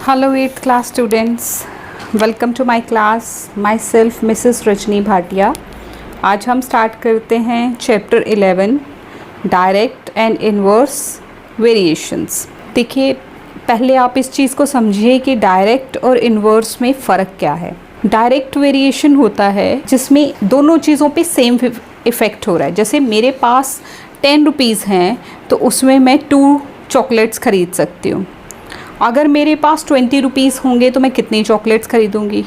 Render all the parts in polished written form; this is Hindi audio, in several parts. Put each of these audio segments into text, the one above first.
Hello 8th class students, welcome to my class. Myself Mrs. Rajni Bhatia. आज हम स्टार्ट करते हैं chapter 11 direct and inverse variations. देखिए, पहले आप इस चीज़ को समझिए कि डायरेक्ट और इन्वर्स में फ़र्क क्या है. डायरेक्ट वेरिएशन होता है जिसमें दोनों चीज़ों पे सेम इफ़ेक्ट हो रहा है. जैसे मेरे पास 10 रुपीज़ हैं तो उसमें मैं 2 चॉकलेट्स ख़रीद सकती हूँ. अगर मेरे पास 20 रुपीज़ होंगे तो मैं कितनी चॉकलेट्स ख़रीदूँगी.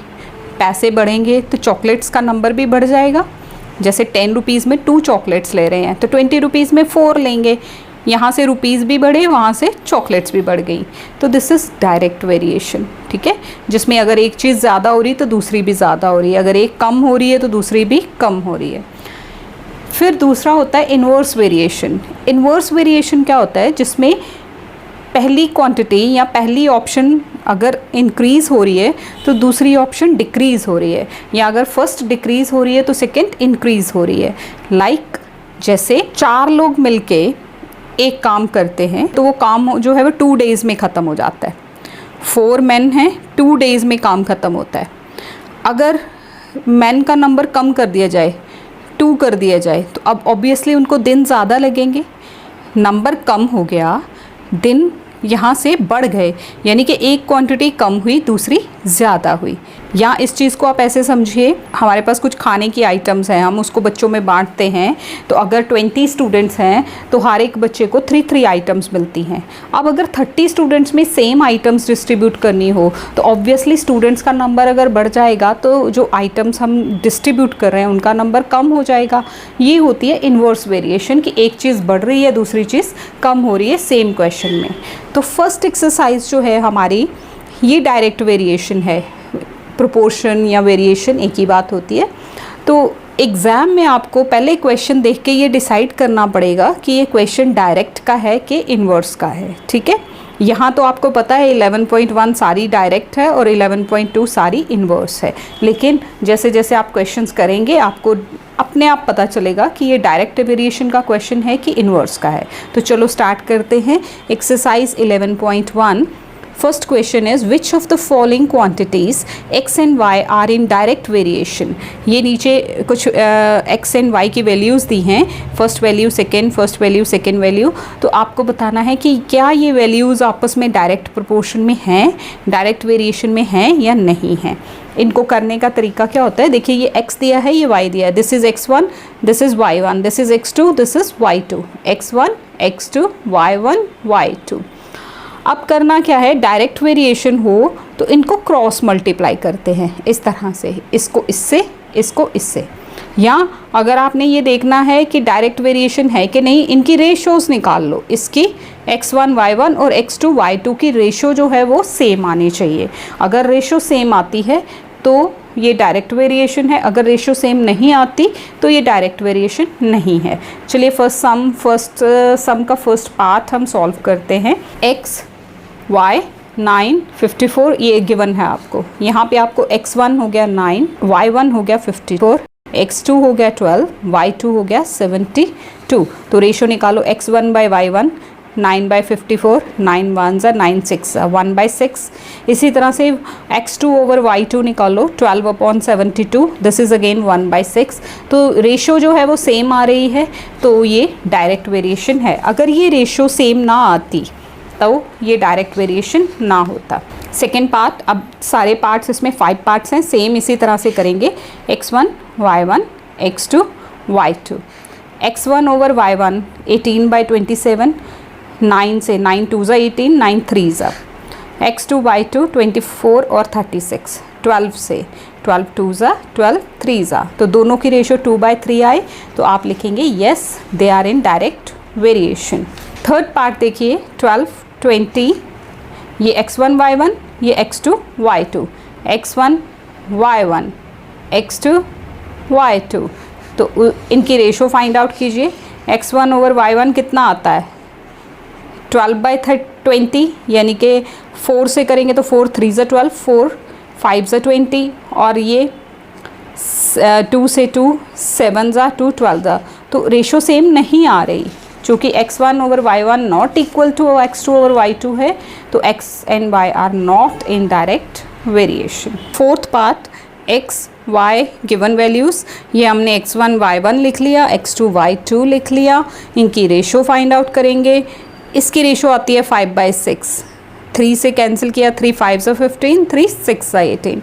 पैसे बढ़ेंगे तो चॉकलेट्स का नंबर भी बढ़ जाएगा. जैसे 10 रुपीज़ में 2 चॉकलेट्स ले रहे हैं तो 20 रुपीज़ में 4 लेंगे. यहाँ से रुपीज़ भी बढ़े, वहाँ से चॉकलेट्स भी बढ़ गई. तो दिस इज़ डायरेक्ट वेरिएशन. ठीक है, जिसमें अगर एक चीज़ ज़्यादा हो रही है तो दूसरी भी ज़्यादा हो रही है, अगर एक कम हो रही है तो दूसरी भी कम हो रही है. फिर दूसरा होता है इन्वर्स वेरिएशन. इन्वर्स वेरिएशन क्या होता है, जिसमें पहली क्वांटिटी या पहली ऑप्शन अगर इंक्रीज़ हो रही है तो दूसरी ऑप्शन डिक्रीज़ हो रही है, या अगर फर्स्ट डिक्रीज़ हो रही है तो सेकंड इंक्रीज़ हो रही है. लाइक जैसे 4 लोग मिलके एक काम करते हैं तो वो काम जो है वो 2 डेज़ में ख़त्म हो जाता है. 4 मैन हैं, 2 डेज़ में काम ख़त्म होता है. अगर मैन का नंबर कम कर दिया जाए, 2 कर दिया जाए, तो अब ऑब्वियसली उनको दिन ज़्यादा लगेंगे. नंबर कम हो गया, दिन यहाँ से बढ़ गए, यानी कि एक क्वांटिटी कम हुई, दूसरी ज़्यादा हुई. या इस चीज़ को आप ऐसे समझिए, हमारे पास कुछ खाने की आइटम्स हैं, हम उसको बच्चों में बांटते हैं. तो अगर 20 स्टूडेंट्स हैं तो हर एक बच्चे को 3 आइटम्स मिलती हैं. अब अगर 30 स्टूडेंट्स में सेम आइटम्स डिस्ट्रीब्यूट करनी हो तो ऑब्वियसली स्टूडेंट्स का नंबर अगर बढ़ जाएगा तो जो आइटम्स हम डिस्ट्रीब्यूट कर रहे हैं उनका नंबर कम हो जाएगा. ये होती है इन्वर्स वेरिएशन, कि एक चीज़ बढ़ रही है, दूसरी चीज़ कम हो रही है सेम क्वेश्चन में. तो फर्स्ट एक्सरसाइज जो है हमारी, ये डायरेक्ट वेरिएशन है. प्रोपोर्शन या वेरिएशन एक ही बात होती है. तो एग्ज़ाम में आपको पहले क्वेश्चन देख के ये डिसाइड करना पड़ेगा कि ये क्वेश्चन डायरेक्ट का है कि इन्वर्स का है. ठीक है, यहाँ तो आपको पता है 11.1 सारी डायरेक्ट है और 11.2 सारी इन्वर्स है. लेकिन जैसे जैसे आप क्वेश्चंस करेंगे आपको अपने आप पता चलेगा कि ये डायरेक्ट वेरिएशन का क्वेश्चन है कि इन्वर्स का है. तो चलो स्टार्ट करते हैं. Exercise 11.1. First question is which of the following quantities x and y are in direct variation. ये नीचे कुछ x and y की वैल्यूज़ दी हैं, first value second, first value second value. तो आपको बताना है कि क्या ये वैल्यूज़ आपस में डायरेक्ट प्रोपोर्शन में हैं, डायरेक्ट वेरिएशन में हैं या नहीं हैं. इनको करने का तरीका क्या होता है, देखिए ये x दिया है, ये y दिया है. This is x1, this is y1, this is x2, this is y2. x1 x2 y1 y2. अब करना क्या है, डायरेक्ट वेरिएशन हो तो इनको क्रॉस मल्टीप्लाई करते हैं इस तरह से, इसको इससे, इसको इससे. या अगर आपने ये देखना है कि डायरेक्ट वेरिएशन है कि नहीं, इनकी रेशोज़ निकाल लो. इसकी x1 y1 और x2 y2 की रेशो जो है वो सेम आनी चाहिए. अगर रेशो सेम आती है तो ये डायरेक्ट वेरिएशन है, अगर रेशो सेम नहीं आती तो ये डायरेक्ट वेरिएशन नहीं है. चलिए फर्स्ट सम का फर्स्ट पार्ट हम सॉल्व करते हैं. x y 9 54 ये गिवन है आपको. यहाँ पे आपको x1 हो गया 9, y1 हो गया 54, x2 हो गया 12, y2 हो गया 72. तो रेशो निकालो x1 बाई y1, 9 बाई 54, 9 1 ज़ा 9 6 1 बाई 6. इसी तरह से x2 ओवर y2 निकालो, 12/72. This is again 1 by 6. तो रेशो जो है वो सेम आ रही है, तो ये डायरेक्ट वेरिएशन है. अगर ये रेशो सेम ना आती तो ये डायरेक्ट वेरिएशन ना होता. सेकेंड पार्ट, अब सारे पार्ट्स इसमें 5 पार्ट्स हैं, सेम इसी तरह से करेंगे. x1 y1 x2 y2. x1 over y1 18/27, 9 से 9 2 ज़ा 18, 9 3 ज़ा. x2 y2 24 और 36, 12 से 12 2 ज़ा 12 3 ज़ा. तो दोनों की रेशो 2/3 आए, तो आप लिखेंगे yes they are in direct variation. Third part देखिए 12 20, ये x1 y1, ये x2 y2, x1 y1 x2 y2. तो इनकी रेशो फाइंड आउट कीजिए. x1 ओवर y1 कितना आता है, 12/20, यानी कि 4 से करेंगे तो 4 3 ज़ा 12, 4 5 ज़ा 20, और ये 2 से 2 7 ज़ा 2 12 ज़ा. तो रेशो सेम नहीं आ रही. चूँकि x1 over y1 not equal to x2 over y2 है, तो x and y are not in direct variation. Fourth part, x y given values, ये हमने x1 y1 लिख लिया, x2 y2 लिख लिया, इनकी रेशो फाइंड आउट करेंगे। इसकी रेशो आती है 5/6, 3 से कैंसिल किया, 3 5 15, 3 6 18,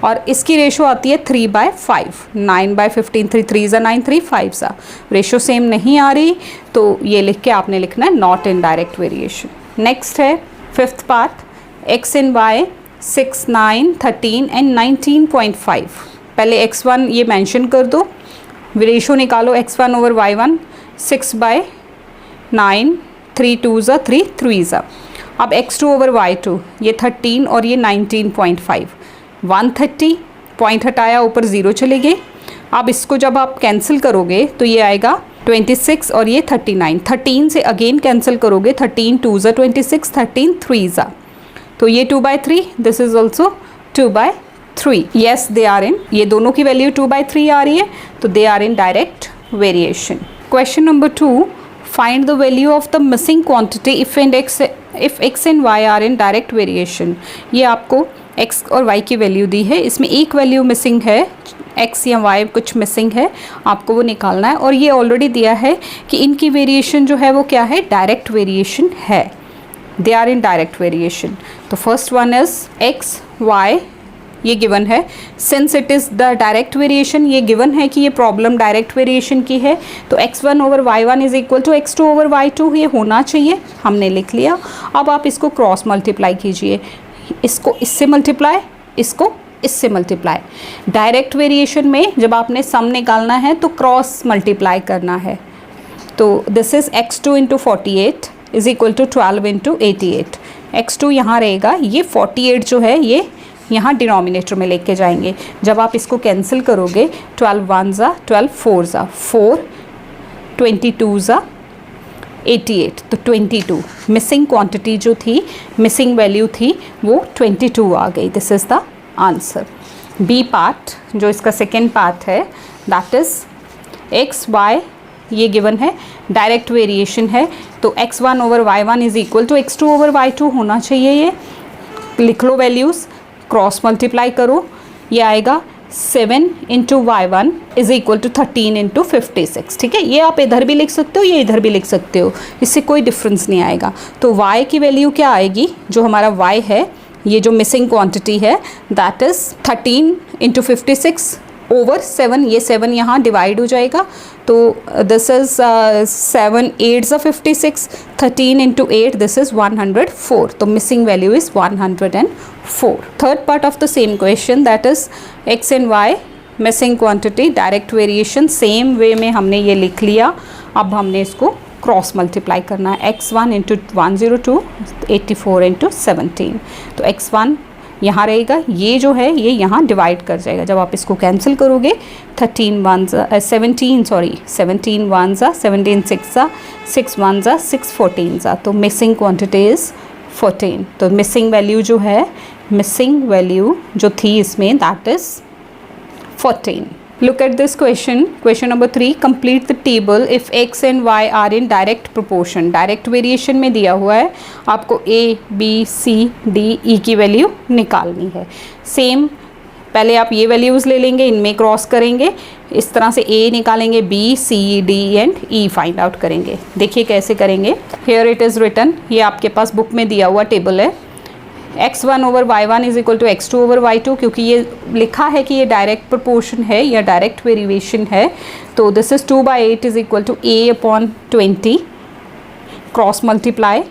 और इसकी रेशो आती है 3/5, 9/15, 3 3 9, 3 5 रेशो सेम नहीं आ रही, तो ये लिख के आपने लिखना है not in direct variation. Next है fifth part, x and y 6 9 13 and 19.5। पहले x1 ये मेंशन कर दो, रेशो निकालो x1 ओवर y1, 6/9, 3 2 3 3। अब x2 ओवर y2 ये 13 और ये 19.5, 130 पॉइंट हटाया, ऊपर 0 चले गए। अब इसको जब आप कैंसिल करोगे तो ये आएगा 26 और ये 39, 13 से अगेन कैंसिल करोगे, 13 2 26, 13 3, तो ये 2/3, this is also 2/3। Yes they are in, ये दोनों की वैल्यू 2/3 आ रही है, तो they are in direct variation. Question number 2, find the value of the missing quantity if x and y are in direct variation. ये आपको x और y की वैल्यू दी है, इसमें एक वैल्यू मिसिंग है, x या y कुछ मिसिंग है, आपको वो निकालना है। और ये ऑलरेडी दिया है कि इनकी वेरिएशन जो है वो क्या है, डायरेक्ट वेरिएशन है, they are in direct variation. तो first one is x y, ये गिवन है, since it is the direct variation, ये गिवन है कि ये प्रॉब्लम डायरेक्ट वेरिएशन की है, तो x1 over y1 is equal to x2 over y2 ये होना चाहिए, हमने लिख लिया। अब आप इसको क्रॉस मल्टीप्लाई कीजिए, इसको इससे मल्टीप्लाई, इसको इससे मल्टीप्लाई। डायरेक्ट वेरिएशन में जब आपने सम निकालना है तो क्रॉस मल्टीप्लाई करना है, तो this is x2 into 48 is equal to 12 into 88। x2 यहाँ रहेगा, ये 48 जो है ये यहाँ डिनोमिनेटर में लेके जाएंगे। जब आप इसको कैंसिल करोगे, 12 1 12 4 4, 22 88, तो 22 मिसिंग क्वांटिटी जो थी, मिसिंग वैल्यू थी वो 22 आ गई। This is the answer. B part जो इसका सेकेंड पार्ट है, दैट इज़ x y, ये गिवन है, डायरेक्ट वेरिएशन है, तो x1 over y1 is equal to x2 over y2 होना चाहिए। ये लिख लो वैल्यूज़, क्रॉस मल्टीप्लाई करो, ये आएगा 7 into y1 is equal to 13 into 56। ठीक है, ये आप इधर भी लिख सकते हो, ये इधर भी लिख सकते हो, इससे कोई डिफरेंस नहीं आएगा। तो y की वैल्यू क्या आएगी, जो हमारा y है, ये जो मिसिंग क्वांटिटी है, दैट इज़ 13 इंटू 56 ओवर 7, ये 7 यहाँ डिवाइड हो जाएगा, तो this is 7 8 56, 13 into 8, this is 104, तो missing value is 104। Third part of the same question, that is x and y missing quantity direct variation, same way में हमने ये लिख लिया। अब हमने इसको क्रॉस मल्टीप्लाई करना है, x1 इंटू 102, 84 इंटू 17, तो x1 यहाँ रहेगा, ये जो है ये यहाँ डिवाइड कर जाएगा। जब आप इसको कैंसिल करोगे, 17 1 17 1 17 6 6 1 6 14, तो मिसिंग क्वांटिटी इज़ 14। तो मिसिंग वैल्यू जो है, मिसिंग वैल्यू जो थी इसमें, that is 14। Look at this question. Question number 3. Complete the table if x and y are in direct proportion. Direct variation में दिया हुआ है, आपको a, b, c, d, e की वैल्यू निकालनी है। सेम, पहले आप ये वैल्यूज़ ले लेंगे, इनमें क्रॉस करेंगे, इस तरह से a निकालेंगे, b, c, d and e find out करेंगे। देखिए कैसे करेंगे। Here it is written, ये आपके पास बुक में दिया हुआ टेबल है। x1 over y1 is equal to x2 over y2, क्योंकि ये लिखा है कि ये डायरेक्ट प्रोपोर्शन है या डायरेक्ट वेरिएशन है, तो this is 2/8 is equal to a upon 20, cross multiply,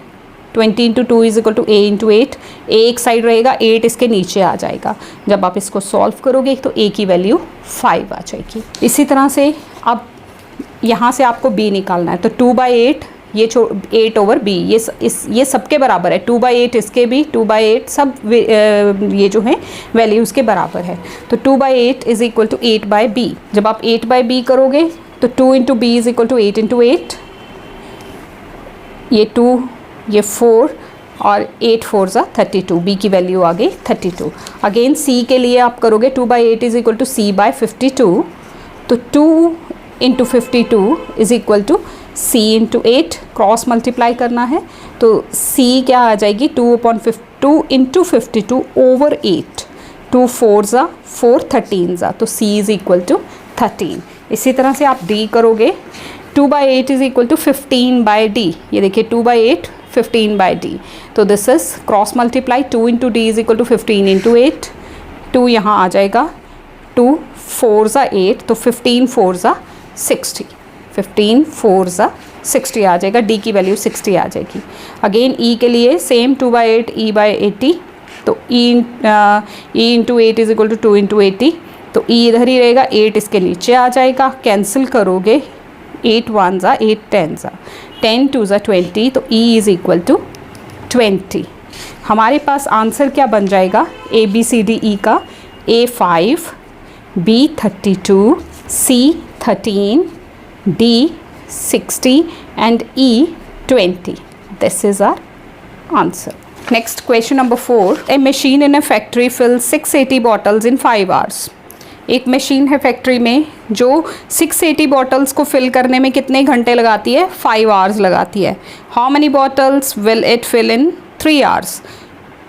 20 into 2 is equal to a into 8, a एक साइड रहेगा, 8 इसके नीचे आ जाएगा। जब आप इसको सॉल्व करोगे तो a की वैल्यू 5 आ जाएगी। इसी तरह से अब यहाँ से आपको b निकालना है, तो 2/8 ये 8 ओवर b, ये सबके बराबर है, 2/8 इसके भी, 2/8 सब ये जो है वैल्यूज़ के बराबर है, तो 2/8 इज इक्वल टू 8/b। जब आप 8/b करोगे तो 2 into b is equal to 8 into 8, ये 2, ये 4 और 8 4 32, b की वैल्यू आ गई 32। अगेन c के लिए आप करोगे 2/8 इज इक्वल टू c/52, तो 2 into 52 is equal to c into 8 cross multiply करना है तो c क्या आ जाएगी 2 इंटू 52 ओवर 8, 2 4 ज़ा 4 13 ज़ा, तो c इज़ इक्वल टू 13। इसी तरह से आप d करोगे 2/8 इज़ इक्वल टू 15/d, ये देखिए 2/8 15/d, तो this is cross multiply 2 into d is equal to 15 into 8, 2 यहाँ आ जाएगा, 2 4 ज़ा 8, तो 15 4 ज़ा 60, 15 4 ज़ा 60 आ जाएगा, d की वैल्यू 60 आ जाएगी। अगेन e के लिए सेम 2/8 e/80, तो e into 8 is equal to 2 into 80, तो e इधर ही रहेगा, 8 इसके नीचे आ जाएगा, कैंसिल करोगे 8 1 ज़ा 8 10 ज़ा 10 2 ज़ा 20, तो e इज़ इक्वल टू 20। हमारे पास आंसर क्या बन जाएगा A B C D E का, a 5, b 32, c 13, d 60 and e 20. This is our answer. Next question number 4. A machine in a factory fills 680 bottles in 5 hours. एक मशीन है फैक्ट्री में जो 680 बॉटल्स को फिल करने में कितने घंटे लगाती है, 5 आवर्स लगाती है। How many bottles will it fill in 3 hours?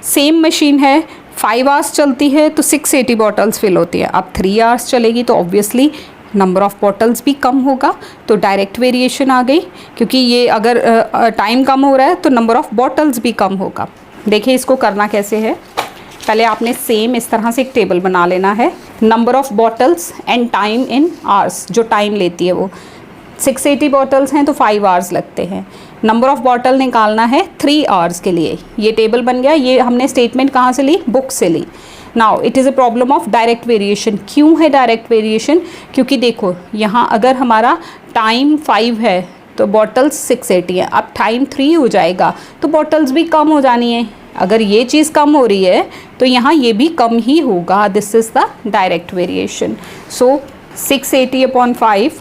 Same machine है, 5 आवर्स चलती है तो 680 बॉटल्स फिल होती है। अब 3 आवर्स चलेगी तो ऑब्वियसली नंबर ऑफ़ बॉटल्स भी कम होगा, तो डायरेक्ट वेरिएशन आ गई, क्योंकि ये अगर टाइम कम हो रहा है तो नंबर ऑफ़ बॉटल्स भी कम होगा। देखिए इसको करना कैसे है, पहले आपने सेम इस तरह से एक टेबल बना लेना है, number of bottles and time in hours, जो टाइम लेती है वो 680 बॉटल्स हैं तो 5 आवर्स लगते हैं। नंबर ऑफ़ बॉटल निकालना है 3 आवर्स के लिए, ये टेबल बन गया। ये हमने स्टेटमेंट कहाँ से ली, बुक से ली। Now it is a problem of direct variation. क्यों है डायरेक्ट वेरिएशन, क्योंकि देखो यहाँ अगर हमारा टाइम 5 है तो बॉटल्स 680 है, अब टाइम 3 हो जाएगा तो बॉटल्स भी कम हो जानी है। अगर ये चीज़ कम हो रही है तो यहाँ ये भी कम ही होगा। This is the direct variation. So 680 upon 5,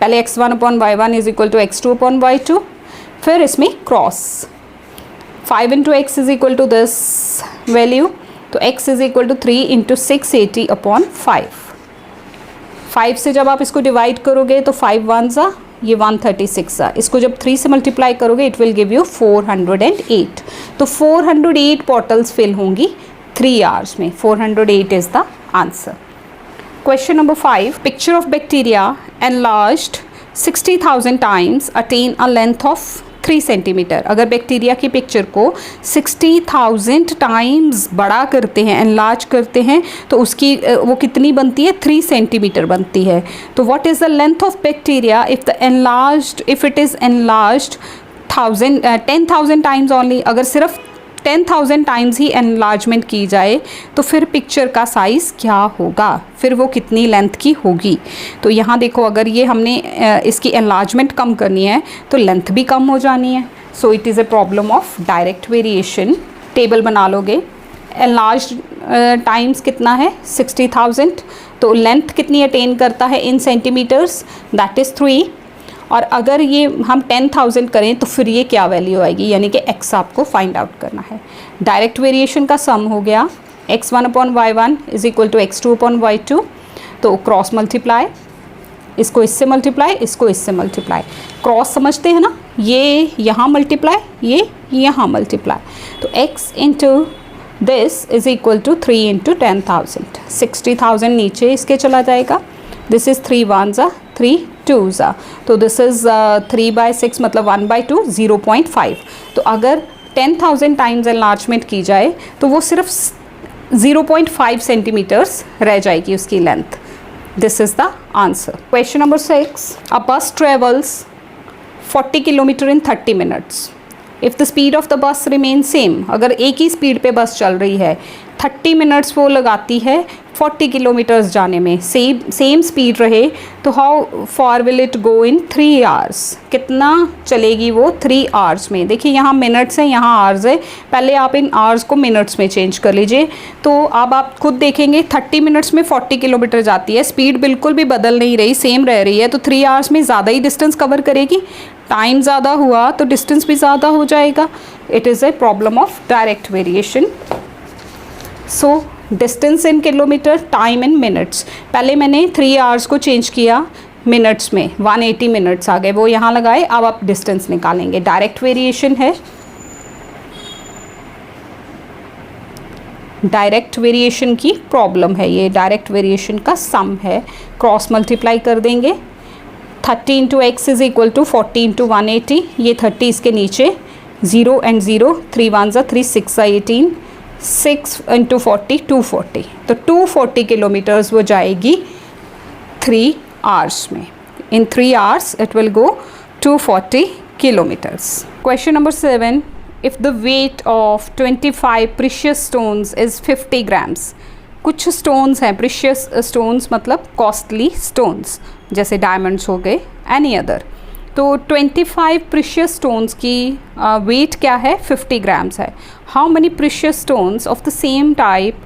पहले x1 upon y1 is equal to x2 upon y2, फिर इसमें cross 5 into x is equal to this value, तो x is equal to 3 into 680 upon 5 से जब आप इसको डिवाइड करोगे तो 5 1 ज़ा ये 136 सा, इसको जब 3 से मल्टीप्लाई करोगे इट विल गिव यू 408, तो 408 बॉटल्स फिल होंगी 3 आवर्स में। 408 is the answer. Question number 5, picture of bacteria enlarged 60,000 times attain a length of 3 centimetre. अगर बैक्टीरिया की पिक्चर को 60,000 टाइम्स बड़ा करते हैं, एनलार्ज करते हैं, तो उसकी वो कितनी बनती है, 3 सेंटीमीटर बनती है। तो what is the length of bacteria if it is enlarged 10,000 times only. अगर सिर्फ 10,000 टाइम्स ही एनलार्जमेंट की जाए तो फिर पिक्चर का साइज़ क्या होगा, फिर वो कितनी लेंथ की होगी। तो यहाँ देखो अगर ये हमने इसकी एनलार्जमेंट कम करनी है तो लेंथ भी कम हो जानी है। So it is a problem of direct variation. Table बना लोगे, एनलार्ज टाइम्स कितना है 60,000, तो लेंथ कितनी अटेन करता है इन सेंटीमीटर्स, दैट इज़ 3। और अगर ये हम 10,000 करें तो फिर ये क्या वैल्यू आएगी, यानी कि x आपको फाइंड आउट करना है। डायरेक्ट वेरिएशन का सम हो गया x1 upon y1 is equal to x2 upon y2, तो क्रॉस मल्टीप्लाई, इसको इससे मल्टीप्लाई, इसको इससे मल्टीप्लाई। क्रॉस समझते हैं ना, ये यहाँ मल्टीप्लाई, ये यहाँ मल्टीप्लाई, तो x into this is equal to 3 into 10,000। 60,000 नीचे इसके चला जाएगा, दिस इज़ 3 1 ज़ा 3 2 ज़ा, तो दिस इज़ 3/6 मतलब 1/2 0.5। तो अगर 10,000 टाइम्स एनलार्जमेंट की जाए तो वो सिर्फ 0.5 सेंटीमीटर्स रह जाएगी उसकी length. This is the answer. Question number 6, अ बस travels 40 kilometre in 30 minutes. If the speed of the bus remain same, अगर एक ही स्पीड पे बस चल रही है, 30 मिनट्स वो लगाती है 40 किलोमीटर्स जाने में, सेम स्पीड रहे, तो how far will it go in 3 hours, कितना चलेगी वो 3 आवर्स में। देखिए यहाँ मिनट्स है, यहाँ आवर्स है, पहले आप इन आवर्स को मिनट्स में चेंज कर लीजिए। तो अब आप खुद देखेंगे 30 मिनट्स में 40 किलोमीटर जाती है, स्पीड बिल्कुल भी बदल नहीं रही, सेम रह रही है, तो 3 आवर्स में ज़्यादा ही डिस्टेंस कवर करेगी। टाइम ज़्यादा हुआ तो डिस्टेंस भी ज़्यादा हो जाएगा। It is a problem of direct variation. So distance in kilometre, time in minutes. पहले मैंने 3 आवर्स को चेंज किया, मिनट्स में 180 मिनट्स आ गए, वो यहाँ लगाए। अब आप डिस्टेंस निकालेंगे, डायरेक्ट वेरिएशन है, डायरेक्ट वेरिएशन की प्रॉब्लम है ये, डायरेक्ट वेरिएशन का सम है, क्रॉस मल्टीप्लाई कर देंगे। 30 into x is equal to 40 into 180, ये 30 इसके नीचे, 0 एंड 0, 3 1 ज़ा 3, 6 ज़ा 18, 6 इंटू 40 240, तो 240 किलोमीटर्स वो जाएगी 3 आवर्स में। इन 3 hours it will go 240 kilometres. Question number 7, if the weight of 25 precious stones is 50 grams, कुछ stones हैं precious stones मतलब costly stones, जैसे diamonds हो गए, any other, तो 25 precious stones की weight क्या है, 50 grams है। how many precious stones of the same type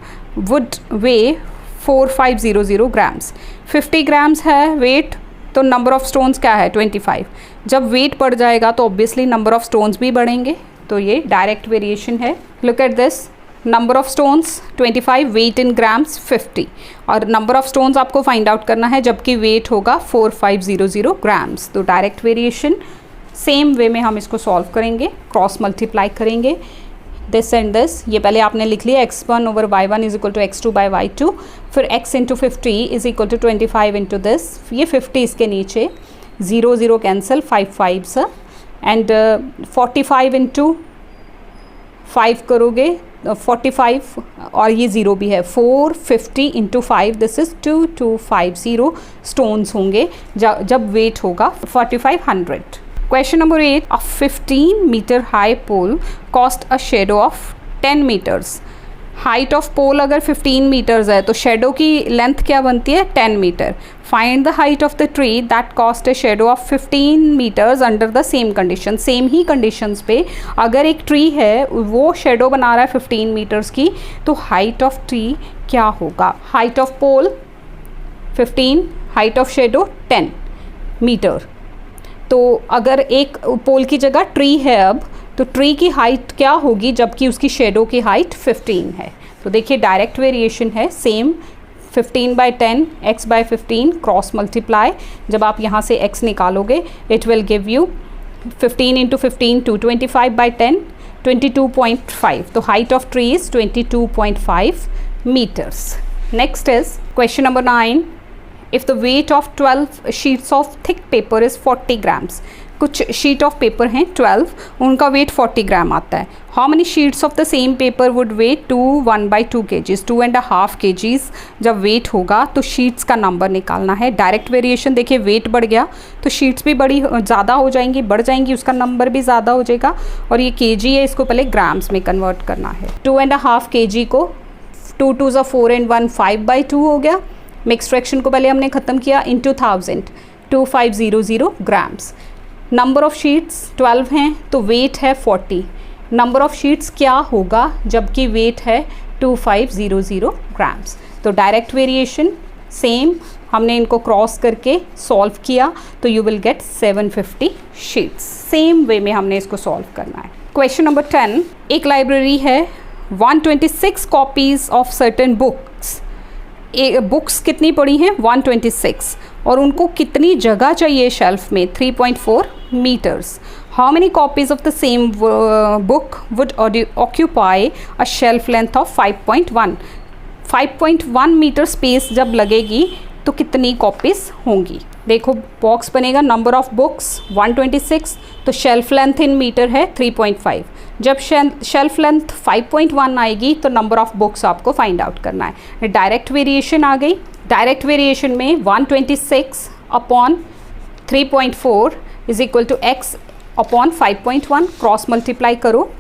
would weigh 4500 grams? 50 grams है weight, तो number of stones क्या है, 25। जब weight बढ़ जाएगा तो obviously number of stones भी बढ़ेंगे, तो ये डायरेक्ट वेरिएशन है। Look at this, number of stones 25, weight in grams 50, और नंबर ऑफ स्टोन्स आपको फाइंड आउट करना है जबकि वेट होगा 4500 ग्राम्स। तो डायरेक्ट वेरिएशन सेम वे में हम इसको सॉल्व करेंगे, क्रॉस मल्टीप्लाई करेंगे, दिस एंड दिस, ये पहले आपने लिख लिया x1 over y1 is equal to x2 by y2, फिर x into 50 is equal to 25 into this, ये 50 इसके नीचे, 0 0 कैंसिल, 5 5 एंड 45 इंटू 5 करोगे 45, और ये 0 भी है, 450 इंटू 5, दिस इज़ 2250 स्टोन्स होंगे जब वेट होगा 4500। Question number 8, a 15 metre high pole cast a shadow of 10 metres. Height of pole अगर 15 मीटर्स है तो शेडो की लेंथ क्या बनती है, 10 metre. Find the height of the tree that cast a shadow of 15 metres under the same condition. Same ही कंडीशंस पे अगर एक ट्री है वो शेडो बना रहा है 15 मीटर्स की, तो हाइट ऑफ ट्री क्या होगा। Height of pole 15, height of shadow 10 metre. तो अगर एक पोल की जगह ट्री है अब, तो ट्री की हाइट क्या होगी जबकि उसकी शेडो की हाइट 15 है। तो देखिए डायरेक्ट वेरिएशन है, same 15 by 10 x by 15 cross multiply, जब आप यहाँ से x निकालोगे it will give you 15 into 15 225 by 10 22.5, तो height of tree is 22.5 metres. Next is question number 9, if the weight of 12 sheets of thick paper is 40 grams. कुछ शीट ऑफ पेपर हैं 12, उनका वेट 40 ग्राम आता है। How many sheets of the same paper would weigh 1/2 kgs, 2.5 kgs जब वेट होगा तो शीट्स का नंबर निकालना है। डायरेक्ट वेरिएशन देखिए, वेट बढ़ गया तो शीट्स भी ज़्यादा हो जाएंगी, बढ़ जाएंगी, उसका नंबर भी ज़्यादा हो जाएगा। और ये kg है, इसको पहले ग्राम्स में कन्वर्ट करना है। 2.5 kg को 2 2 ज़ा 4 एंड 1 5/2 हो गया। मिक्स फ्रैक्शन को पहले हमने ख़त्म किया, into 1000 2500 grams. Number of sheets 12 हैं तो वेट है 40। नंबर ऑफ़ शीट्स क्या होगा जबकि वेट है 2500 ग्राम्स। तो डायरेक्ट वेरिएशन सेम, हमने इनको क्रॉस करके सॉल्व किया तो you will get 750 sheets. Same way में हमने इसको सॉल्व करना है। क्वेश्चन नंबर 10, एक लाइब्रेरी है, 126 copies of certain books. Books कितनी पड़ी हैं, 126, और उनको कितनी जगह चाहिए शेल्फ में, 3.4 metres. How many copies of the same book would occupy a shelf length of 5.1। 5.1 metre space जब लगेगी तो कितनी कॉपीज़ होंगी। देखो बॉक्स बनेगा, नंबर ऑफ़ बुक्स 126, तो शेल्फ लेंथ इन मीटर है 3.5। जब शेल्फ लेंथ 5.1 आएगी तो नंबर ऑफ़ बुक्स आपको फाइंड आउट करना है। डायरेक्ट वेरिएशन आ गई। डायरेक्ट वेरिएशन में 126 upon 3.4 is equal to x upon 5.1, cross multiply करो,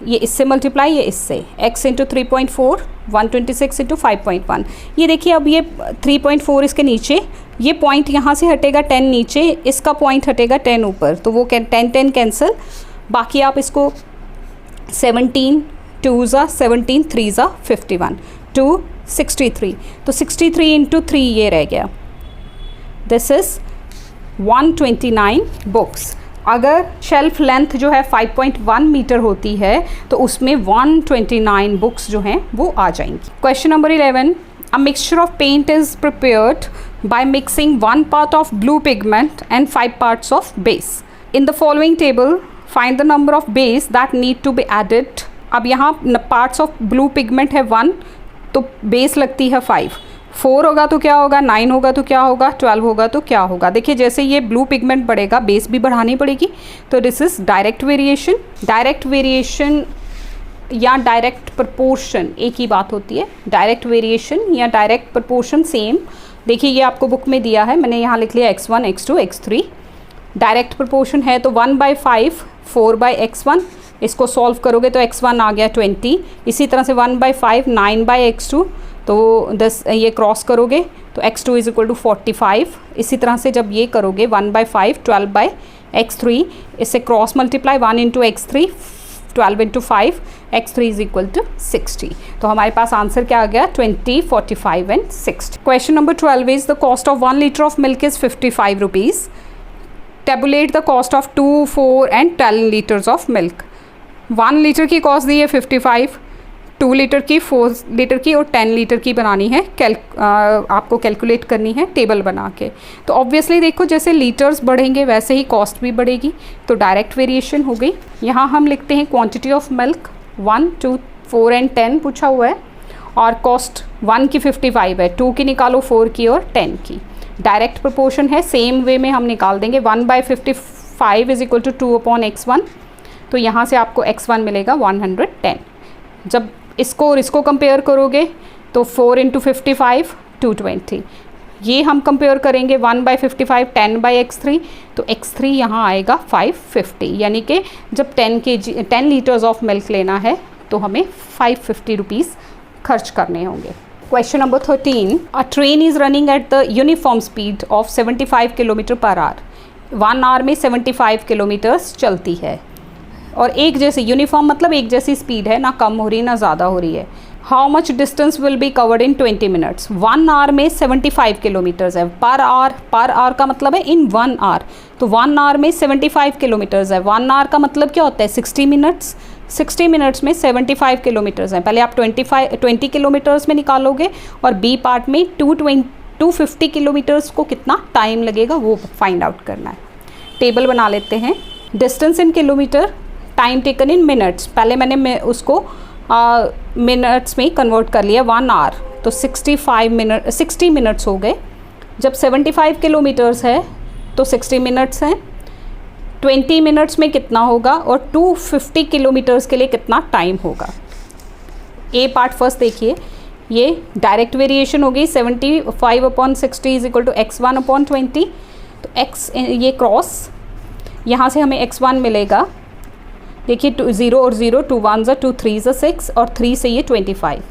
ये इससे मल्टीप्लाई, ये इससे, x इंटू 3.4 126 इंटू 5.1। ये देखिए अब ये 3.4 इसके नीचे, ये पॉइंट यहाँ से हटेगा 10 नीचे, इसका पॉइंट हटेगा 10 ऊपर, तो वो 10 कैंसिल। बाकी आप इसको 17 2 ज़ा 17 3 ज़ा 51 2 63, तो 63 इंटू 3 ये रह गया, दिस इज़ 129 बुक्स। अगर शेल्फ लेंथ जो है 5.1 मीटर होती है तो उसमें 129 बुक्स जो हैं वो आ जाएंगी। Question number 11, a mixture of paint is prepared by mixing 1 part of blue pigment and 5 parts of base. In the following table, find the number of base that need to be added. अब यहाँ parts of blue pigment है 1, तो base लगती है 5. 4 होगा तो क्या होगा, 9 होगा तो क्या होगा, 12 होगा तो क्या होगा. देखिए जैसे ये ब्लू पिगमेंट बढ़ेगा बेस भी बढ़ानी पड़ेगी. तो this is direct variation. Direct variation या डायरेक्ट प्रपोर्शन एक ही बात होती है. डायरेक्ट वेरिएशन या डायरेक्ट प्रपोर्शन सेम. देखिए ये आपको बुक में दिया है, मैंने यहाँ लिख लिया x1 x2 x3. Direct proportion है तो 1/5 4/x1. इसको सॉल्व करोगे तो x1 आ गया 20. इसी तरह से 1/5 9/x2. तो 10 ये क्रॉस करोगे तो x2 इज इक्वल टू 45. इसी तरह से जब ये करोगे 1/5 12/x3. इससे cross multiply 1 into x3 12 into 5 x3 is equal to 60. तो हमारे पास आंसर क्या आ गया 20, 45 and 60. Question number 12 is the cost of 1 litre of milk is 55 rupees. Tablet the cost of 2, 4 and 10 litres of milk. 1 litre की कॉस्ट दी है 55, 2 लीटर की, 4 लीटर की और 10 लीटर की बनानी है. आपको कैलकुलेट करनी है टेबल बना के. तो ऑब्वियसली देखो जैसे लीटर्स बढ़ेंगे वैसे ही कॉस्ट भी बढ़ेगी. तो डायरेक्ट वेरिएशन हो गई. यहाँ हम लिखते हैं क्वांटिटी ऑफ मिल्क 1, 2, 4 एंड 10 पूछा हुआ है और कॉस्ट 1 की 55 है, 2 की निकालो 4 की और 10 की. डायरेक्ट प्रोपोर्शन है, सेम वे में हम निकाल देंगे. 1/55 इज इक्वल टू 2/x1. तो यहाँ से आपको x1 मिलेगा 110. जब इसको और इसको कंपेयर करोगे तो 4 इंटू 55 220. ये हम कंपेयर करेंगे 1/55 10/x3. तो x3 यहाँ आएगा 550. यानी कि जब 10 लीटर्स ऑफ मिल्क लेना है तो हमें 550 रुपीज़ खर्च करने होंगे. Question number 13. A train is running at the uniform speed of 75 kilometre per hour. 1 hour में 75 किलोमीटर्स चलती है और एक जैसी यूनिफॉर्म मतलब एक जैसी स्पीड है, ना कम हो रही ना ज़्यादा हो रही है. How much distance will be covered in 20 minutes. 1 hour में 75 किलोमीटर्स है. पर आवर का मतलब है इन 1 आवर. तो 1 आवर में 75 किलोमीटर्स है. 1 आवर का मतलब क्या होता है 60 मिनट्स. 60 मिनट्स में 75 किलोमीटर्स हैं. पहले आप 20 किलोमीटर्स में निकालोगे और बी पार्ट में 250 किलोमीटर्स को कितना टाइम लगेगा वो फाइंड आउट करना है. टेबल बना लेते हैं. Distance in kilometre, time taken in minutes. पहले मैंने उसको मिनट्स में कन्वर्ट कर लिया. 1 आवर तो 60 मिनट्स हो गए. जब 75 किलोमीटर्स है तो 60 मिनट्स हैं. 20 मिनट्स में कितना होगा और 250 किलोमीटर्स के लिए कितना टाइम होगा. ए पार्ट फर्स्ट देखिए, ये डायरेक्ट वेरिएशन हो गई. 75/60 इज इक्वल टू x1/20. तो x ये क्रॉस, यहाँ से हमें x1 मिलेगा. देखिए 0 और 0, 2 1 ज़ा 2 3 ज़ा 6 और 3 से ये 25.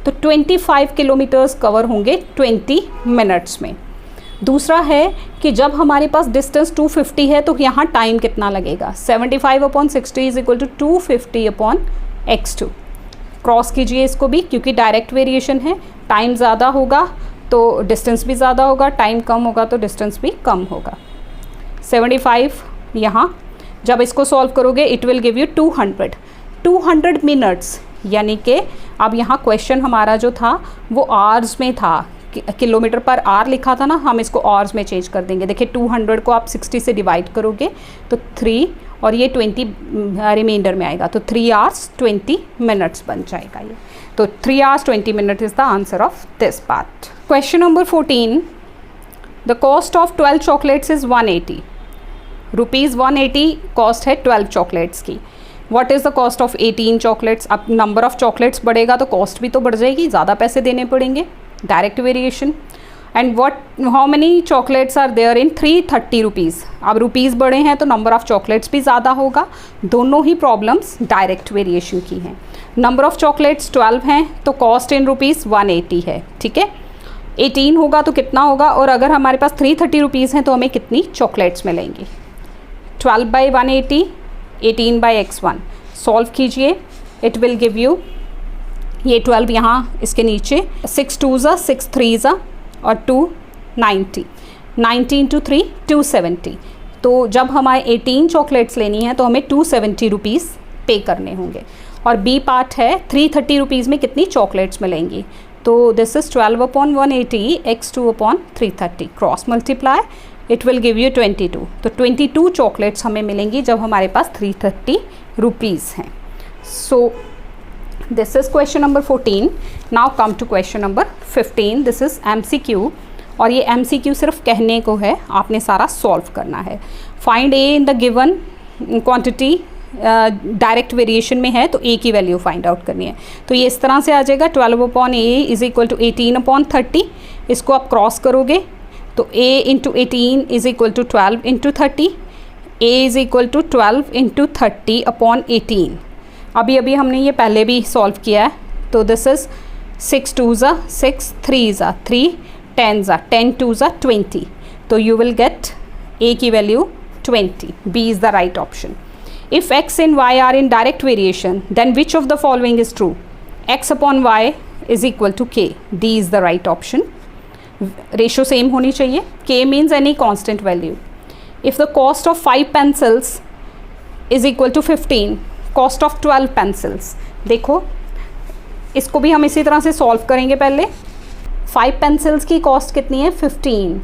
तो 25 किलोमीटर्स कवर होंगे 20 मिनट्स में. दूसरा है कि जब हमारे पास डिस्टेंस 250 है तो यहाँ टाइम कितना लगेगा. 75/60 is equal to 250/x2. Cross कीजिए इसको भी, क्योंकि डायरेक्ट वेरिएशन है. टाइम ज़्यादा होगा तो डिस्टेंस भी ज़्यादा होगा, टाइम कम होगा तो डिस्टेंस भी कम होगा. 75 यहाँ जब इसको सॉल्व करोगे it will give you 200 minutes. यानी कि अब यहाँ क्वेश्चन हमारा जो था वो आवर्स में था. किलोमीटर पर आवर लिखा था ना, हम इसको आवर्स में चेंज कर देंगे. देखिए 200 को आप 60 से डिवाइड करोगे तो 3 और ये 20 रिमाइंडर में आएगा. तो 3 आवर्स 20 मिनट्स बन जाएगा ये. तो 3 hours 20 minutes is the answer of this part. Question number 14. The cost of 12 chocolates is 180 rupees. 180 cost है 12 चॉकलेट्स की. What is the cost of 18 chocolates. अब नंबर ऑफ चॉकलेट्स बढ़ेगा तो कॉस्ट भी तो बढ़ जाएगी, ज़्यादा पैसे देने पड़ेंगे. Direct variation. And how many chocolates are there in 330 rupees. अब रुपीज़ बढ़े हैं तो नंबर ऑफ़ चॉकलेट्स भी ज़्यादा होगा. दोनों ही प्रॉब्लम्स डायरेक्ट वेरिएशन की हैं. नंबर ऑफ़ चॉकलेट्स 12 हैं तो कॉस्ट इन रुपीज़ 180 है. ठीक है, 18 होगा तो कितना होगा, और अगर हमारे पास 330 रुपीज़ हैं तो हमें कितनी चॉकलेट्स मिलेंगी. 12/180, 18/x1. सॉल्व कीजिए, इट विल गिव यू ये 12 यहाँ इसके नीचे 6 2 ज़ा 6 3 ज़ा और 2 90. 90 इंटू 3 270. तो जब हमारे 18 चॉकलेट्स लेनी है तो हमें 270 रुपीज़ पे करने होंगे. और बी पार्ट है 330 रुपीज़ में कितनी चॉकलेट्स मिलेंगी. तो this is 12/180 x2/330 cross multiply, it will give you 22। तो 22 चॉकलेट्स हमें मिलेंगी जब हमारे पास 330 रुपीज़ हैं। So this is question number 14। Now come to question number 15। This is MCQ, और ये MCQ सिर्फ कहने को है, आपने सारा सॉल्व करना है। Find A in the given quantity, direct variation में है तो ए की वैल्यू फाइंड आउट करनी है। तो ये इस तरह से आ जाएगा 12/a इज़ इक्वल टू 18/30। इसको आप क्रॉस करोगे तो a into 18 is equal to 12 into 30, a is equal to 12 into 30/18। अभी अभी हमने ये पहले भी सॉल्व किया है। तो this is 6 2s 6, 3s 3, 10s 10 2s 20। तो यू विल गेट a की value 20। B is the right option. If x and y are in direct variation, then which of the following is true? X upon y is equal to k. D is the right option. Ratio same होनी चाहिए. K means any constant value. If the cost of 5 pencils is equal to 15, cost of 12 pencils. देखो इसको भी हम इसी तरह से सॉल्व करेंगे। पहले 5 पेंसिल्स की कॉस्ट कितनी है? 15।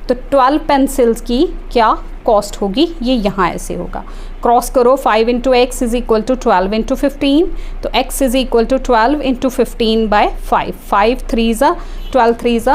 तो 12 पेंसिल्स की क्या कॉस्ट होगी? ये यहाँ ऐसे होगा, क्रॉस करो 5 into x is equal to 12 into 15। तो x is equal to 12 into 15/5। 5 3s 12 3s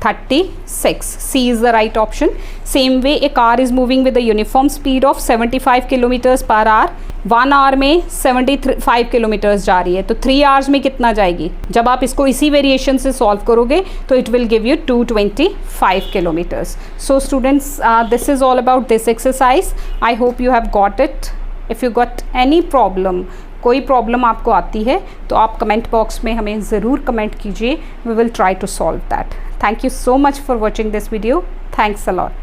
36। C is the right option. Same way a car is moving with a uniform speed of 75 kilometres per hour. 1 hour में 75 किलोमीटर्स जा रही है, तो 3 आवर्स में कितना जाएगी? जब आप इसको इसी वेरिएशन से सॉल्व करोगे तो it will give you 225 kilometres. So students, this is all about this exercise. I hope you have got it. If you got any problem, कोई प्रॉब्लम आपको आती है तो आप कमेंट बॉक्स में हमें ज़रूर कमेंट कीजिए। We will try to solve that. Thank you so much for watching this video. Thanks a lot.